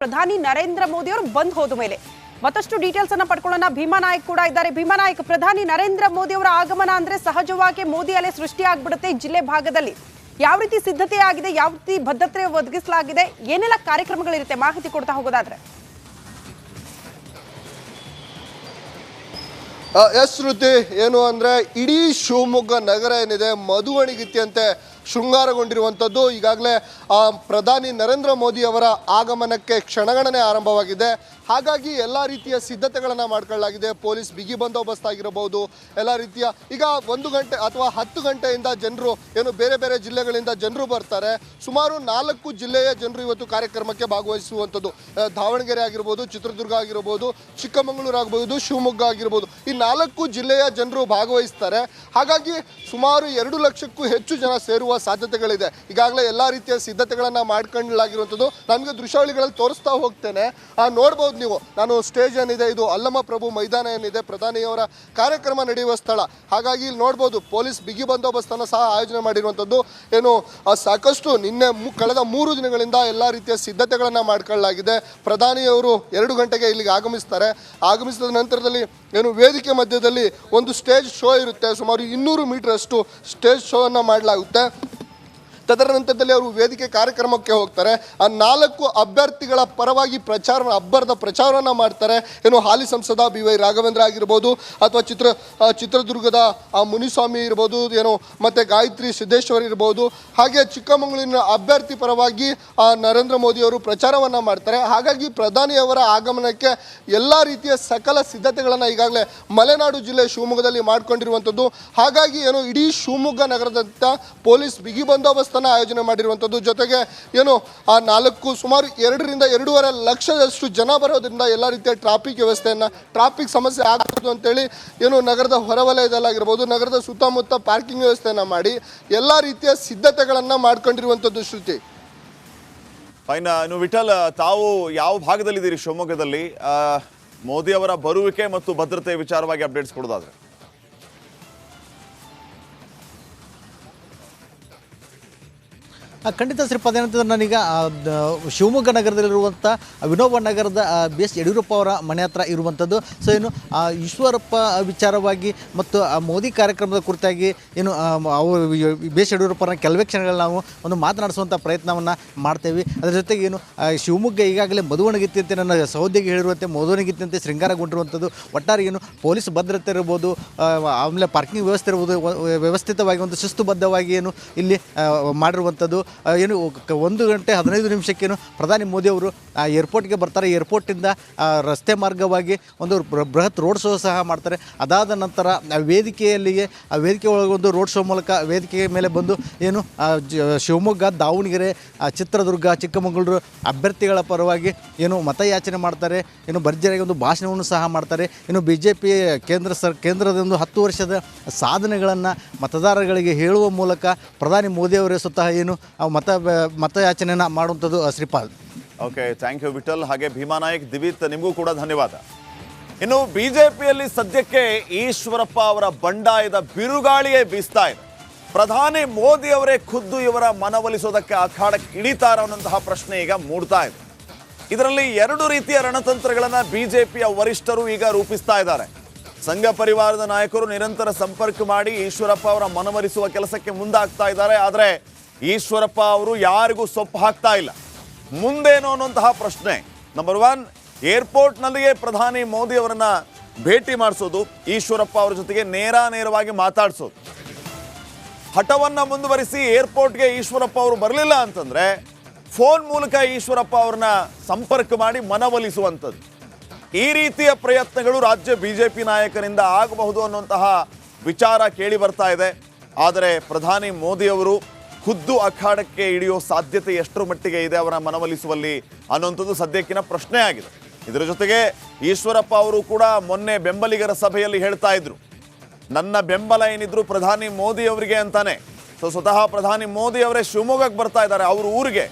ಪ್ರಧಾನಿ ನರೇಂದ್ರ ಮೋದಿ ಅವರು ಬಂದ್ ಹೋದ ಮೇಲೆ ಮತ್ತಷ್ಟು ಡೀಟೇಲ್ಸ್ ಅನ್ನ ಪಡ್ಕೊಳ್ಳೋಣ. ಭೀಮಾ ನಾಯಕ್ ಕೂಡ ಇದ್ದಾರೆ. ಭೀಮಾ ನಾಯಕ್, ಪ್ರಧಾನಿ ನರೇಂದ್ರ ಮೋದಿ ಅವರ ಆಗಮನ ಅಂದ್ರೆ ಸಹಜವಾಗಿ ಮೋದಿ ಅಲೆ ಸೃಷ್ಟಿ ಆಗ್ಬಿಡುತ್ತೆ ಜಿಲ್ಲೆ ಭಾಗದಲ್ಲಿ. ಯಾವ ರೀತಿ ಸಿದ್ಧತೆ ಆಗಿದೆ, ಯಾವ ರೀತಿ ಭದ್ರತೆ ಒದಗಿಸಲಾಗಿದೆ, ಏನೆಲ್ಲ ಕಾರ್ಯಕ್ರಮಗಳಿರುತ್ತೆ, ಮಾಹಿತಿ ಕೊಡ್ತಾ ಹೋಗೋದಾದ್ರೆ. ಎಸ್ ಶ್ರುತಿ, ಏನು ಅಂದರೆ ಇಡೀ ಶಿವಮೊಗ್ಗ ನಗರ ಏನಿದೆ ಮಧುವಣಿಗಿತ್ತಿಯಂತೆ ಶೃಂಗಾರಗೊಂಡಿರುವಂಥದ್ದು. ಈಗಾಗಲೇ ಪ್ರಧಾನಿ ನರೇಂದ್ರ ಮೋದಿ ಅವರ ಆಗಮನಕ್ಕೆ ಕ್ಷಣಗಣನೆ ಆರಂಭವಾಗಿದೆ. ಹಾಗಾಗಿ ಎಲ್ಲ ರೀತಿಯ ಸಿದ್ಧತೆಗಳನ್ನು ಮಾಡ್ಕೊಳ್ಳಲಾಗಿದೆ. ಪೊಲೀಸ್ ಬಿಗಿ ಬಂದೋಬಸ್ತ್ ಆಗಿರಬಹುದು, ಎಲ್ಲ ರೀತಿಯ ಈಗ 1 ಗಂಟೆ ಅಥವಾ 10 ಗಂಟೆಯಿಂದ ಜನರು ಏನು ಬೇರೆ ಬೇರೆ ಜಿಲ್ಲೆಗಳಿಂದ ಜನರು ಬರ್ತಾರೆ. ಸುಮಾರು 4 ಜಿಲ್ಲೆಯ ಜನರು ಇವತ್ತು ಕಾರ್ಯಕ್ರಮಕ್ಕೆ ಭಾಗವಹಿಸುವಂಥದ್ದು. ದಾವಣಗೆರೆ ಆಗಿರ್ಬೋದು, ಚಿತ್ರದುರ್ಗ ಆಗಿರ್ಬೋದು, ಚಿಕ್ಕಮಗಳೂರು ಆಗ್ಬೋದು, ಶಿವಮೊಗ್ಗ ಆಗಿರ್ಬೋದು, ಈ 4 ಜಿಲ್ಲೆಯ ಜನರು ಭಾಗವಹಿಸ್ತಾರೆ. ಹಾಗಾಗಿ ಸುಮಾರು 2 ಲಕ್ಷಕ್ಕೂ ಹೆಚ್ಚು ಜನ ಸೇರುವ ಸಾಧ್ಯತೆಗಳಿದೆ. ಈಗಾಗಲೇ ಎಲ್ಲ ರೀತಿಯ ಸಿದ್ಧತೆಗಳನ್ನು ಮಾಡ್ಕೊಳ್ಳಲಾಗಿರುವಂಥದ್ದು. ನಮಗೆ ದೃಶ್ಯಾವಳಿಗಳಲ್ಲಿ ತೋರಿಸ್ತಾ ಹೋಗ್ತೇನೆ, ನೋಡ್ಬೋದು ನೀವು. ನಾನು ಸ್ಟೇಜ್ ಏನಿದೆ, ಇದು ಅಲ್ಲಮ ಪ್ರಭು ಮೈದಾನ ಏನಿದೆ, ಪ್ರಧಾನಿಯವರ ಕಾರ್ಯಕ್ರಮ ನಡೆಯುವ ಸ್ಥಳ. ಹಾಗಾಗಿ ಇಲ್ಲಿ ನೋಡ್ಬೋದು ಪೊಲೀಸ್ ಬಿಗಿ ಬಂದೋಬಸ್ತನ್ನು ಸಹ ಆಯೋಜನೆ ಮಾಡಿರುವಂಥದ್ದು. ಏನು ಸಾಕಷ್ಟು ನಿನ್ನೆ ಕಳೆದ 3 ದಿನಗಳಿಂದ ಎಲ್ಲ ರೀತಿಯ ಸಿದ್ಧತೆಗಳನ್ನು ಮಾಡ್ಕೊಳ್ಳಲಾಗಿದೆ. ಪ್ರಧಾನಿಯವರು 2 ಗಂಟೆಗೆ ಇಲ್ಲಿಗೆ ಆಗಮಿಸ್ತಾರೆ. ಆಗಮಿಸಿದ ನಂತರದಲ್ಲಿ ಏನು ವೇದಿಕೆ ಮಧ್ಯದಲ್ಲಿ ಒಂದು ಸ್ಟೇಜ್ ಶೋ ಇರುತ್ತೆ. ಸುಮಾರು 200 ಮೀಟರ್ ಅಷ್ಟು ಸ್ಟೇಜ್ ಶೋ ಅನ್ನು ಮಾಡಲಾಗುತ್ತೆ. ತದರ ನಂತರದಲ್ಲಿ ಅವರು ವೇದಿಕೆ ಕಾರ್ಯಕ್ರಮಕ್ಕೆ ಹೋಗ್ತಾರೆ. ಆ 4 ಅಭ್ಯರ್ಥಿಗಳ ಪರವಾಗಿ ಅಬ್ಬರದ ಪ್ರಚಾರವನ್ನು ಮಾಡ್ತಾರೆ. ಏನು ಹಾಲಿ ಸಂಸದ BY ರಾಘವೇಂದ್ರ ಆಗಿರ್ಬೋದು, ಅಥವಾ ಚಿತ್ರದುರ್ಗದ ಮುನಿಸ್ವಾಮಿ ಇರ್ಬೋದು, ಏನು ಮತ್ತು ಗಾಯತ್ರಿ ಸಿದ್ದೇಶ್ವರ್ ಇರ್ಬೋದು, ಹಾಗೆ ಚಿಕ್ಕಮಗಳೂರಿನ ಅಭ್ಯರ್ಥಿ ಪರವಾಗಿ ನರೇಂದ್ರ ಮೋದಿ ಅವರು ಪ್ರಚಾರವನ್ನು ಮಾಡ್ತಾರೆ. ಹಾಗಾಗಿ ಪ್ರಧಾನಿಯವರ ಆಗಮನಕ್ಕೆ ಎಲ್ಲ ರೀತಿಯ ಸಕಲ ಸಿದ್ಧತೆಗಳನ್ನು ಈಗಾಗಲೇ ಮಲೆನಾಡು ಜಿಲ್ಲೆ ಶಿವಮೊಗ್ಗದಲ್ಲಿ ಮಾಡಿಕೊಂಡಿರುವಂಥದ್ದು. ಹಾಗಾಗಿ ಏನು ಇಡೀ ಶಿವಮೊಗ್ಗ ನಗರದಂಥ ಪೊಲೀಸ್ ಬಿಗಿ ಬಂದೋಬಸ್ತ್ ಆಯೋಜನೆ ಮಾಡಿರುವಂಥದ್ದು. ಜೊತೆಗೆ ಏನು ಸುಮಾರು 2 ರಿಂದ 2.5 ಲಕ್ಷದಷ್ಟು ಜನ ಬರೋದ್ರಿಂದ ಎಲ್ಲ ರೀತಿಯ ಟ್ರಾಫಿಕ್ ಸಮಸ್ಯೆ ಆಗಬಹುದು ಅಂತೇಳಿ ಏನು ನಗರದ ಹೊರವಲಯದಲ್ಲಾಗಿರ್ಬೋದು, ನಗರದ ಸುತ್ತಮುತ್ತ ಪಾರ್ಕಿಂಗ್ ವ್ಯವಸ್ಥೆಯನ್ನು ಮಾಡಿ ಎಲ್ಲ ರೀತಿಯ ಸಿದ್ಧತೆಗಳನ್ನು ಮಾಡ್ಕೊಂಡಿರುವಂಥದ್ದು. ಶ್ರುತಿ, ಫೈನ್. ವಿಠಲ್, ತಾವು ಯಾವ ಭಾಗದಲ್ಲಿದ್ದೀರಿ ಶಿವಮೊಗ್ಗದಲ್ಲಿ? ಮೋದಿ ಅವರ ಬರುವಿಕೆ ಮತ್ತು ಭದ್ರತೆ ವಿಚಾರವಾಗಿ ಅಪ್ಡೇಟ್ಸ್ ಕೊಡೋದಾದ್ರೆ. ಖಂಡಿತ ಶ್ರೀಪಾದ್, ಏನಂತಂದ್ರೆ ನಾನೀಗ ಶಿವಮೊಗ್ಗ ನಗರದಲ್ಲಿರುವಂಥ ವಿನೋಬ ನಗರದ BS ಯಡಿಯೂರಪ್ಪ ಅವರ ಮನೆ ಹತ್ರ ಇರುವಂಥದ್ದು. ಸೊ ಏನು ಈಶ್ವರಪ್ಪ ವಿಚಾರವಾಗಿ ಮತ್ತು ಮೋದಿ ಕಾರ್ಯಕ್ರಮದ ಕುರಿತಾಗಿ ಏನು ಅವರು BS ಯಡಿಯೂರಪ್ಪನ ಕೆಲವೇ ಕ್ಷಣಗಳು ನಾವು ಒಂದು ಮಾತನಾಡಿಸುವಂಥ ಪ್ರಯತ್ನವನ್ನು ಮಾಡ್ತೇವೆ. ಅದರ ಜೊತೆಗೆ ಏನು ಶಿವಮೊಗ್ಗ ಈಗಾಗಲೇ ಮಧುವಣಗಿತ್ತಿಯಂತೆ, ನನ್ನ ಸಹೋದ್ಯೋಗಿ ಹೇಳಿರುವಂತೆ ಮಧುವಣಗಿತ್ತಿಯಂತೆ ಶೃಂಗಾರಗೊಂಡಿರುವಂಥದ್ದು. ಒಟ್ಟಾರೆ ಏನು ಪೊಲೀಸ್ ಭದ್ರತೆ ಇರ್ಬೋದು, ಆಮೇಲೆ ಪಾರ್ಕಿಂಗ್ ವ್ಯವಸ್ಥೆ ಇರ್ಬೋದು, ವ್ಯವಸ್ಥಿತವಾಗಿ ಒಂದು ಶಿಸ್ತುಬದ್ಧವಾಗಿ ಏನು ಇಲ್ಲಿ ಮಾಡಿರುವಂಥದ್ದು. ಏನು 1 ಗಂಟೆ 15 ನಿಮಿಷಕ್ಕೇನು ಪ್ರಧಾನಿ ಮೋದಿ ಅವರು ಏರ್ಪೋರ್ಟ್ಗೆ ಬರ್ತಾರೆ. ಏರ್ಪೋರ್ಟಿಂದ ರಸ್ತೆ ಮಾರ್ಗವಾಗಿ ಒಂದು ಬೃಹತ್ ರೋಡ್ ಶೋ ಸಹ ಮಾಡ್ತಾರೆ. ಅದಾದ ನಂತರ ವೇದಿಕೆ ಒಳಗೆ ಒಂದು ರೋಡ್ ಶೋ ಮೂಲಕ ವೇದಿಕೆ ಮೇಲೆ ಬಂದು ಏನು ಶಿವಮೊಗ್ಗ, ದಾವಣಗೆರೆ, ಚಿತ್ರದುರ್ಗ, ಚಿಕ್ಕಮಗಳೂರು ಅಭ್ಯರ್ಥಿಗಳ ಪರವಾಗಿ ಏನು ಮತಯಾಚನೆ ಮಾಡ್ತಾರೆ. ಏನು ಭರ್ಜರಿಯಾಗಿ ಒಂದು ಭಾಷಣವನ್ನು ಸಹ ಮಾಡ್ತಾರೆ. ಇನ್ನು BJP ಕೇಂದ್ರದ ಒಂದು 10 ವರ್ಷದ ಸಾಧನೆಗಳನ್ನು ಮತದಾರಗಳಿಗೆ ಹೇಳುವ ಮೂಲಕ ಪ್ರಧಾನಿ ಮೋದಿ ಅವರೇ ಸ್ವತಃ ಏನು ಮತಯಾಚನೆಯನ್ನು ಮಾಡುವಂಥದ್ದು. Shripad, okay, thank you Vitthal. ಹಾಗೆ ಭೀಮಾ ನಾಯಕ್, ದಿವಿತ್, ನಿಮಗೂ ಕೂಡ ಧನ್ಯವಾದ. ಇನ್ನು BJPಯಲ್ಲಿ ಸದ್ಯಕ್ಕೆ ಈಶ್ವರಪ್ಪ ಅವರ ಬಂಡಾಯದ ಬಿರುಗಾಳಿಯೇ ಬೀಸ್ತಾ ಇದೆ. ಪ್ರಧಾನಿ ಮೋದಿ ಅವರೇ ಖುದ್ದು ಇವರ ಮನವೊಲಿಸೋದಕ್ಕೆ ಅಖಾಡಕ್ಕೆ ಇಳಿತಾರ ಅನ್ನೋಂತಹ ಪ್ರಶ್ನೆ ಈಗ ಮೂಡ್ತಾ ಇದೆ. ಇದರಲ್ಲಿ 2 ರೀತಿಯ ರಣತಂತ್ರಗಳನ್ನು BJPಯ ವರಿಷ್ಠರು ಈಗ ರೂಪಿಸ್ತಾ ಇದ್ದಾರೆ. ಸಂಘ ಪರಿವಾರದ ನಾಯಕರು ನಿರಂತರ ಸಂಪರ್ಕ ಮಾಡಿ ಈಶ್ವರಪ್ಪ ಅವರ ಮನವೊಲಿಸುವ ಕೆಲಸಕ್ಕೆ ಮುಂದಾಗ್ತಾ ಇದ್ದಾರೆ. ಆದರೆ ಈಶ್ವರಪ್ಪ ಅವರು ಯಾರಿಗೂ ಸೊಪ್ಪು ಹಾಕ್ತಾ ಇಲ್ಲ. ಮುಂದೇನು ಅನ್ನುವಂತಹ ಪ್ರಶ್ನೆ. ನಂಬರ್ 1, ಏರ್ಪೋರ್ಟ್ನಲ್ಲಿಯೇ ಪ್ರಧಾನಿ ಮೋದಿ ಅವರನ್ನ ಭೇಟಿ ಮಾಡಿಸೋದು, ಈಶ್ವರಪ್ಪ ಅವರ ಜೊತೆಗೆ ನೇರವಾಗಿ ಮಾತಾಡಿಸೋದು. ಹಠವನ್ನು ಮುಂದುವರಿಸಿ ಏರ್ಪೋರ್ಟ್ಗೆ ಈಶ್ವರಪ್ಪ ಅವರು ಬರಲಿಲ್ಲ ಅಂತಂದ್ರೆ ಫೋನ್ ಮೂಲಕ ಈಶ್ವರಪ್ಪ ಅವ್ರನ್ನ ಸಂಪರ್ಕ ಮಾಡಿ ಮನವೊಲಿಸುವಂಥದ್ದು. ಈ ರೀತಿಯ ಪ್ರಯತ್ನಗಳು ರಾಜ್ಯ BJP ನಾಯಕರಿಂದ ಆಗಬಹುದು ಅನ್ನುವಂತಹ ವಿಚಾರ ಕೇಳಿ ಬರ್ತಾ ಇದೆ. ಆದರೆ ಪ್ರಧಾನಿ ಮೋದಿ ಅವರು ಖುದ್ದು ಅಖಾಡಕ್ಕೆ ಇಳಿಯೋ ಸಾಧ್ಯತೆ ಎಷ್ಟರ ಮಟ್ಟಿಗೆ ಇದೆ ಅವರ ಮನವೊಲಿಸುವಲ್ಲಿ ಅನ್ನುವಂಥದ್ದು ಸದ್ಯಕ್ಕಿನ ಪ್ರಶ್ನೆ ಆಗಿದೆ. ಇದರ ಜೊತೆಗೆ ಈಶ್ವರಪ್ಪ ಅವರು ಕೂಡ ಮೊನ್ನೆ ಬೆಂಬಲಿಗರ ಸಭೆಯಲ್ಲಿ ಹೇಳ್ತಾ ಇದ್ರು, ನನ್ನ ಬೆಂಬಲ ಏನಿದ್ರು ಪ್ರಧಾನಿ ಮೋದಿ ಅವರಿಗೆ ಅಂತಾನೆ. ಸೊ ಸ್ವತಃ ಪ್ರಧಾನಿ ಮೋದಿ ಅವರೇ ಶಿವಮೊಗ್ಗಕ್ಕೆ ಬರ್ತಾ ಇದ್ದಾರೆ, ಅವ್ರ ಊರಿಗೆ.